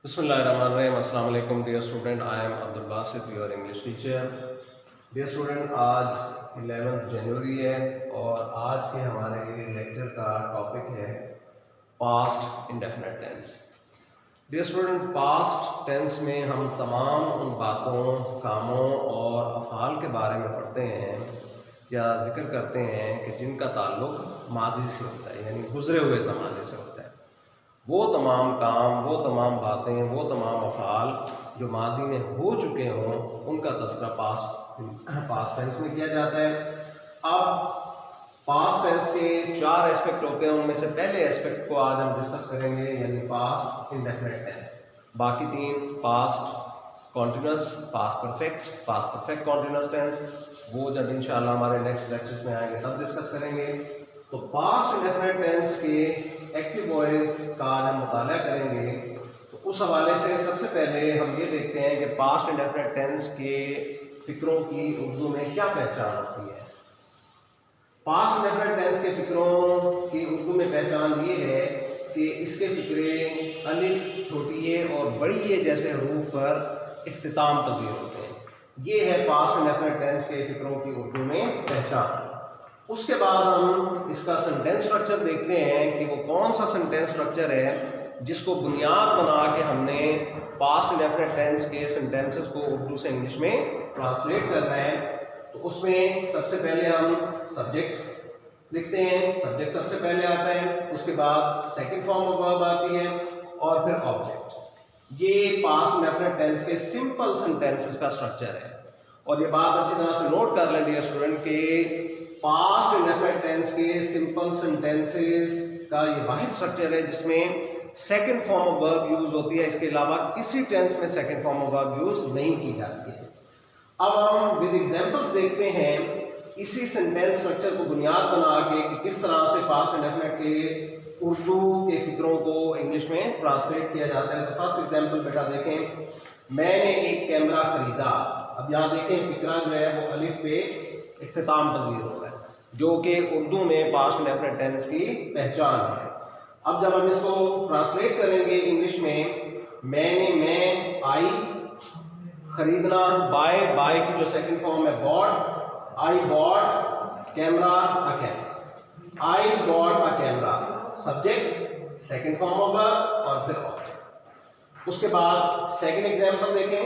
Bismillahirrahmanirrahim. Assalamu alaikum dear student. I am Abdul Basit, your English teacher. Dear student, आज 11 जनवरी है और आज के हमारे लेक्चर का टॉपिक है past indefinite tense. Dear student, past tense में हम तमाम उन बातों, कामों और अफ़ाल के बारे में पढ़ते हैं या जिक्र करते हैं कि जिनका ताल्लुक माजी से होता है, यानी गुजरे हुए ज़माने से होता है। वो तमाम काम, वो तमाम बातें, वो तमाम अफ़ाल जो माजी में हो चुके हों, उनका तज़किरा पास्ट टेंस में किया जाता है। अब पास्ट टेंस के 4 एस्पेक्ट होते हैं, उनमें से पहले एस्पेक्ट को आज हम डिस्कस करेंगे, यानी पास्ट इंडेफिनिट टेंस। बाकी 3 past continuous, past perfect continuous tense, वो जब इंशाल्लाह हमारे नेक्स्ट लेक्चर्स में आएंगे तब डिस्कस करेंगे। तो पास्ट इंडेफिनिट टेंस के एक्टिव वॉइस का हम मुताला करेंगे, तो उस हवाले से सबसे पहले हम ये देखते हैं कि पास्ट इंडेफिनिट टेंस के फ़िक्रों की उर्दू में क्या पहचान होती है। पास्ट इंडेफिनिट टेंस के फ़िक्रों की उर्दू में पहचान ये है कि इसके फ़िक्रे अलिफ, छोटी ए और बड़ी ए जैसे हरूफ पर इख्तिताम पज़ीर होते हैं। ये है पास्ट इंडेफिनिट टेंस के फ़िक्रों की उर्दू में पहचान। उसके बाद हम इसका सेंटेंस स्ट्रक्चर देखते हैं कि वो कौन सा सेंटेंस स्ट्रक्चर है जिसको बुनियाद बना के हमने पास्ट इंडेफिनिट टेंस के सेंटेंसेस को उर्दू से इंग्लिश में ट्रांसलेट करना है। तो उसमें सबसे पहले हम सब्जेक्ट लिखते हैं, सब्जेक्ट सबसे पहले आता है, उसके बाद सेकंड फॉर्म ऑफ वर्ब आती है और फिर ऑब्जेक्ट। ये पास्ट इंडेफिनिट टेंस के सिंपल सेंटेंसेस का स्ट्रक्चर है। और ये बात अच्छी तरह से नोट कर लें डियर स्टूडेंट के पास्ट इंडेफिनिट टेंस के सिंपल सेंटेंसेस का ये वाहिद स्ट्रक्चर है जिसमें second form of verb use होती है। इसके अलावा किसी टेंस में second form of verb use नहीं की जाती है। अब हम विद एग्जांपल्स देखते हैं इसी सेंटेंस स्ट्रक्चर को बुनियाद बना के कि किस तरह से पास्ट इंडेफिनिट के उर्दू के फिक्रों को इंग्लिश में ट्रांसलेट किया जाता है। तो फर्स्ट एग्जांपल बेटा देखें, मैंने एक कैमरा खरीदा। अब यहाँ देखें फिक्रा जो है वो अलिफ पे इख्तिताम पज़ीर हो रहा है, जो कि उर्दू में पास्ट इंडेफिनिट टेंस की पहचान है। अब जब हम इसको ट्रांसलेट करेंगे इंग्लिश में, मैं आई, खरीदना, बाय की जो सेकंड फॉर्म है bought, I bought camera a camera, I bought a camera, subject second form of verb और फिर ऑब्जेक्ट। उसके बाद सेकंड एग्जांपल देखें,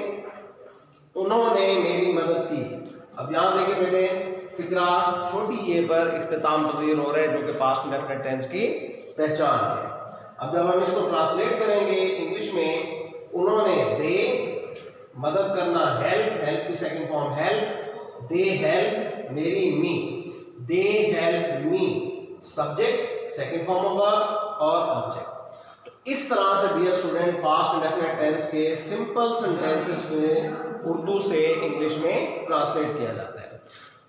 उन्होंने मेरी मदद की। अब यहाँ देखें बेटे, फिक्रा छोटी ए पर इख्तिताम पज़ीर हो रहा है, जो कि पास्ट इंडेफिनिट टेंस की पहचान है। अब जब हम इसको ट्रांसलेट करेंगे इंग्लिश में, उन्होंने दे, मदद करना हेल्प की second form help, they help मेरी me, they help me, subject second form of verb और ऑब्जेक्ट। तो इस तरह से dear student past indefinite tense के सिंपल सेंटेंसेस को उर्दू से इंग्लिश में ट्रांसलेट किया जाता है।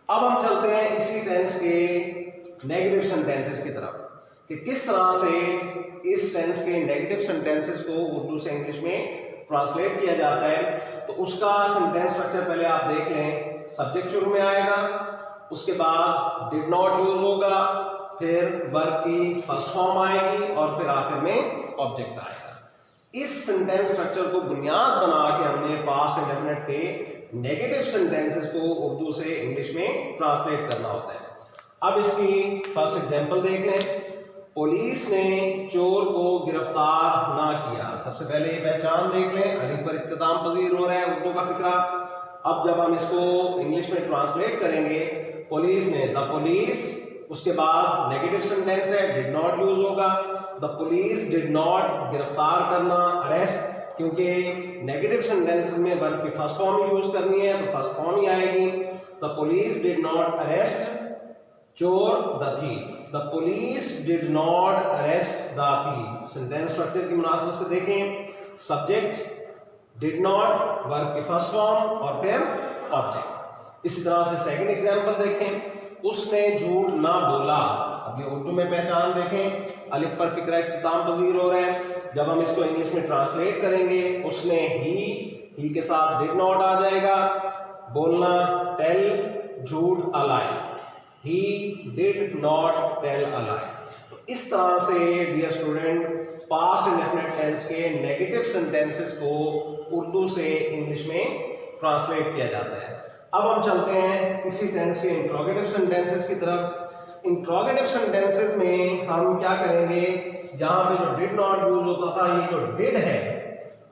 अब हम चलते हैं इसी टेंस के नेगेटिव सेंटेंसेस की तरफ कि किस तरह से इस टेंस के नेगेटिव सेंटेंसेस को उर्दू से इंग्लिश में ट्रांसलेट किया जाता है। तो उसका सेंटेंस स्ट्रक्चर पहले आप देख लें, सब्जेक्ट शुरू में आएगा, उसके बाद डिड नॉट यूज होगा, फिर वर्ब की फर्स्ट फॉर्म आएगी और फिर आखिर में ऑब्जेक्ट आएगा। इस सेंटेंस स्ट्रक्चर को बुनियाद बना के हमने पास्ट इंडेफिनिट के नेगेटिव सेंटेंसेस को उर्दू से इंग्लिश में ट्रांसलेट करना होता है। अब इसकी फर्स्ट एग्जांपल देख लें, पुलिस ने चोर को गिरफ्तार ना किया। सबसे पहले ये पहचान देख लें, अलिफ पर इख्तिताम पज़ीर हो रहा है उर्दू का फिक्रा। अब जब हम इसको इंग्लिश में ट्रांसलेट करेंगे, पुलिस ने, द पुलिस, उसके बाद नेगेटिव सेंटेंस है, डिड नॉट यूज होगा, द पुलिस डिड नॉट, गिरफ्तार करना, अरेस्ट, क्योंकि नेगेटिव सेंटेंसेस में वर्ब की फर्स्ट फॉर्म यूज करनी है तो फर्स्ट फॉर्म ही आएगी। The police did not arrest चोर the thief, the police did not arrest the thief. Sentence structure की मुनासबत से देखें, सब्जेक्ट डिड नॉट, वर्ब की फर्स्ट फॉर्म और फिर ऑब्जेक्ट। इसी तरह से सेकंड एग्जांपल देखें, उसने झूठ ना बोला। अब ये उर्दू में पहचान देखें, अलिफ पर फिक्रा इख्तिताम पज़ीर हो रहा है। जब हम इसको इंग्लिश में ट्रांसलेट करेंगे, उसने ही के साथ डिड नॉट आ जाएगा, बोलना टेल, झूठ a lie, he did not tell a lie. तो इस तरह से dear student past indefinite tense के नेगेटिव सेंटेंसेस को उर्दू से इंग्लिश में ट्रांसलेट किया जाता है। अब हम चलते हैं इसी टेंस के इंट्रोगेटिव सेंटेंसेस की तरफ। इंट्रोगेटिव सेंटेंसेस में हम क्या करेंगे, यहाँ पे जो डिड नॉट यूज होता था, ये जो डिड है,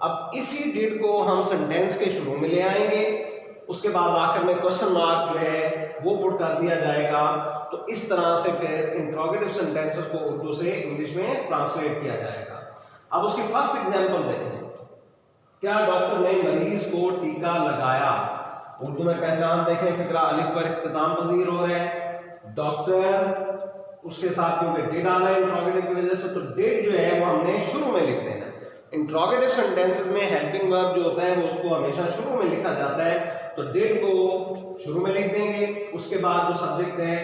अब इसी डिड को हम सेंटेंस के शुरू में ले आएंगे, उसके बाद आखिर में क्वेश्चन मार्क जो है वो पुट कर दिया जाएगा। तो इस तरह से फिर इंट्रोगेटिव सेंटेंसेस को उर्दू से इंग्लिश में ट्रांसलेट किया जाएगा। अब उसकी फर्स्ट एग्जांपल देखें, क्या डॉक्टर ने मरीज को टीका लगाया। उर्दू में पहचान देखें, फिक्रा अलिफ पर इख्तिताम पजीर हो रहा है। डॉक्टर उसके साथ क्योंकि डिड आना है इंट्रोगेटिव की वजह से, तो डिड जो है वो हमने शुरू में लिख देना। इंट्रोगेटिव सेंटेंसेस में हेल्पिंग वर्ब जो होता है वो उसको हमेशा शुरू में लिखा जाता है, तो डिड को शुरू में लिख देंगे। उसके बाद जो सब्जेक्ट है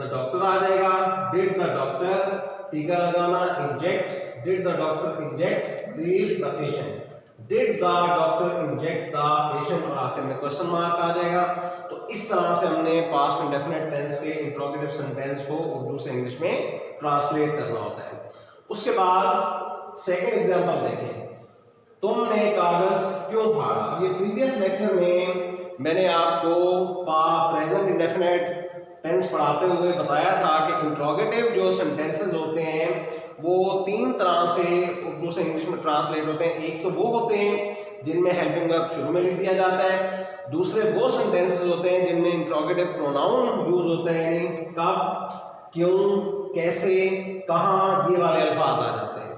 द डॉक्टर आ जाएगा। डिड द डॉक्टर टीका लगाना, inject, did the doctor inject the patient, did the doctor inject the patient, और आखिर में क्वेश्चन मार्क आ जाएगा। तो इस तरह से हमने पास्ट इंडेफिनिट टेंस के इंट्रोगेटिव सेंटेंस को उर्दू से इंग्लिश में ट्रांसलेट करना होता है। उसके बाद सेकंड एग्जांपल देखें, तुमने कागज क्यों फाड़ा। ये प्रीवियस लेक्चर में मैंने आपको प्रेजेंट इंडेफिनिट टेंस पढ़ाते हुए बताया था कि इंट्रोगेटिव जो सेंटेंसेस होते हैं वो तीन तरह से उर्दू से इंग्लिश में ट्रांसलेट होते हैं। एक तो वो होते हैं जिनमें हेल्पिंग वर्ब शुरू में लिख दिया जाता है, दूसरे वो सेंटेंसेस होते हैं जिनमें इंट्रोगेटिव प्रोनाउन यूज होते हैं, यानी कब, क्यों, कैसे, कहाँ, ये वाले अल्फाज आ जाते हैं।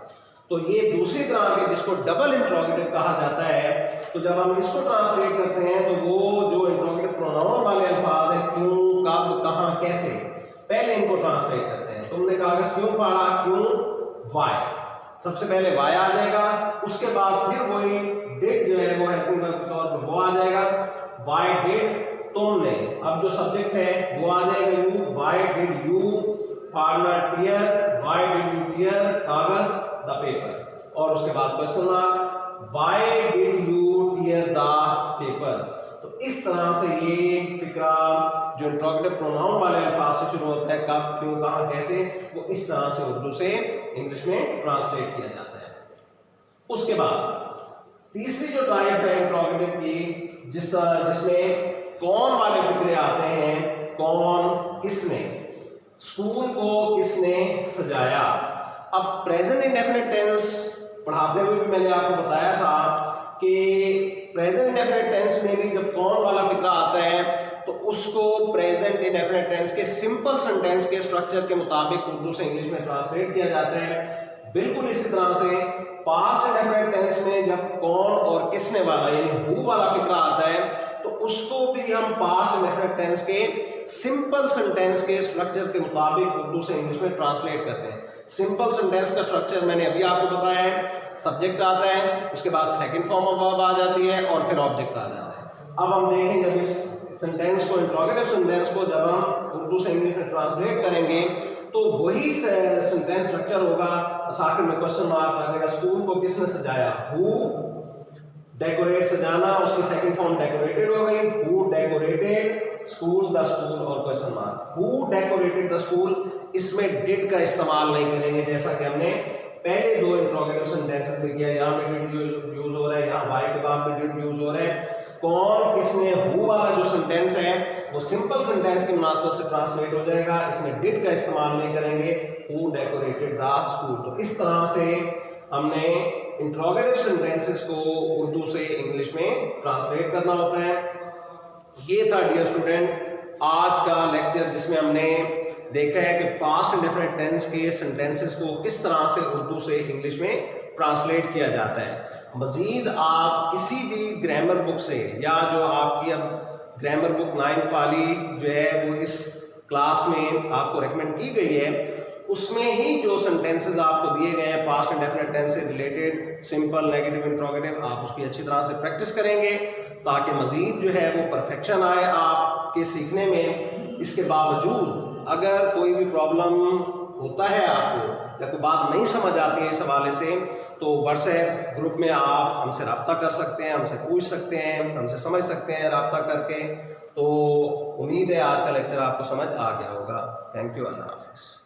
तो ये दूसरी तरह के जिसको डबल इंट्रोगेटिव कहा जाता है। तो जब हम इसको ट्रांसलेट करते हैं तो वो जो इंट्रोगेटिव प्रोनाउन वाले अल्फाज हैं, क्यों, कब, कहाँ, कैसे, पहले इनको ट्रांसलेट करते हैं। तुमने कागज क्यों फाड़ा, क्यों, वाई, सबसे पहले वाई आ जाएगा। उसके बाद फिर वही डिड जो है वो हेल्पिंग वर्ब के तौर पर वो आ जाएगा, वाई डिड तुमने। अब जो सब्जेक्ट है वो आ जाएगा यू, वाई डिड यू फाड़ना tear, why did you tear कागज द पेपर, और उसके बाद question mark, why did you tear the paper. तो इस तरह से ये फिक्रा जो इंट्रोगेटिव प्रोनाउन वाले अल्फाज से शुरू होता है, कब, क्यों, कहाँ, कैसे, वो इस तरह से उर्दू से इंग्लिश में ट्रांसलेट किया जाता है। उसके बाद तीसरी जो टाइप है इंट्रोगेटिव की, जिसमें कौन वाले फिक्रे आते हैं, कौन, किसने, स्कूल को किसने सजाया। अब प्रेजेंट इंडेफिनिट टेंस पढ़ाते हुए भी मैंने आपको बताया था कि प्रेजेंट इंडेफिनिट टेंस में भी जब कौन वाला फिक्रा आता है तो उसको प्रेजेंट इंडेफिनिट टेंस के सिंपल सेंटेंस के स्ट्रक्चर के मुताबिक उर्दू से इंग्लिश में ट्रांसलेट किया जाता है। बिल्कुल इसी तरह से पास्ट इंडेफिनिट टेंस में जब कौन और किसने वाला यानी हु वाला फिक्रा आता है तो उसको भी हम पास्ट इंडेफिनिट टेंस के सिंपल सेंटेंस के स्ट्रक्चर के मुताबिक उर्दू से इंग्लिश में ट्रांसलेट करते हैं। सिंपल सेंटेंस का स्ट्रक्चर मैंने अभी आपको बताया है, सब्जेक्ट आता है, उसके बाद सेकंड फॉर्म ऑफ वर्ब आ जाती है और फिर ऑब्जेक्ट आ जाता है। अब हम देखें जब इस सेंटेंस को, इंट्रोगेटिव सेंटेंस को जब हम उर्दू से इंग्लिश में ट्रांसलेट करेंगे तो वही सेंटेंस स्ट्रक्चर होगा, आखिर में क्वेश्चन मार्क आ जाएगा। स्कूल को किसने सजाया, हु, डेकोरेट सजाना, उसकी सेकंड फॉर्म डेकोरेटेड हो गई, who decorated school, the school, और question mark, who decorated the school. इसमें डिड का इस्तेमाल नहीं करेंगे जैसा कि हमने पहले दो इंट्रोगेटिव सेंटेंसेस में किया। यहाँ पे डिड यूज हो रहा है, यहाँ वाई के बाद में डिड यूज हो रहा है। कौन, किसने, हु वाला जो सेंटेंस है वो सिंपल सेंटेंस की मुनासबत से ट्रांसलेट हो जाएगा, इसमें डिड का इस्तेमाल नहीं करेंगे, हु डेकोरेटेड द स्कूल। तो इस तरह से हमने इंट्रोगेटिव सेंटेंसेस को उर्दू से इंग्लिश में ट्रांसलेट करना होता है। ये था डियर स्टूडेंट आज का लेक्चर, जिसमें हमने देखा है कि पास्ट इंडेफिनिट टेंस के सेंटेंसेस को किस तरह से उर्दू से इंग्लिश में ट्रांसलेट किया जाता है। मज़ीद आप किसी भी ग्रामर बुक से, या जो आपकी अब ग्रामर बुक 9th वाली जो है वो इस क्लास में आपको रेकमेंड की गई है, उसमें ही जो सेंटेंसेस आपको दिए गए हैं पास्ट इंडेफिनिट टेंस से रिलेटेड, सिंपल, नेगेटिव, इंट्रोगेटिव, आप उसकी अच्छी तरह से प्रैक्टिस करेंगे ताकि मज़ीद जो है वो परफेक्शन आए आपके सीखने में। इसके बावजूद अगर कोई भी प्रॉब्लम होता है आपको या कोई बात नहीं समझ आती है इस हवाले से, तो व्हाट्सएप ग्रुप में आप हमसे रब्ता कर सकते हैं, हमसे पूछ सकते हैं, हमसे समझ सकते हैं रब्ता करके। तो उम्मीद है आज का लेक्चर आपको समझ आ गया होगा। थैंक यू, अल्लाह हाफिज़।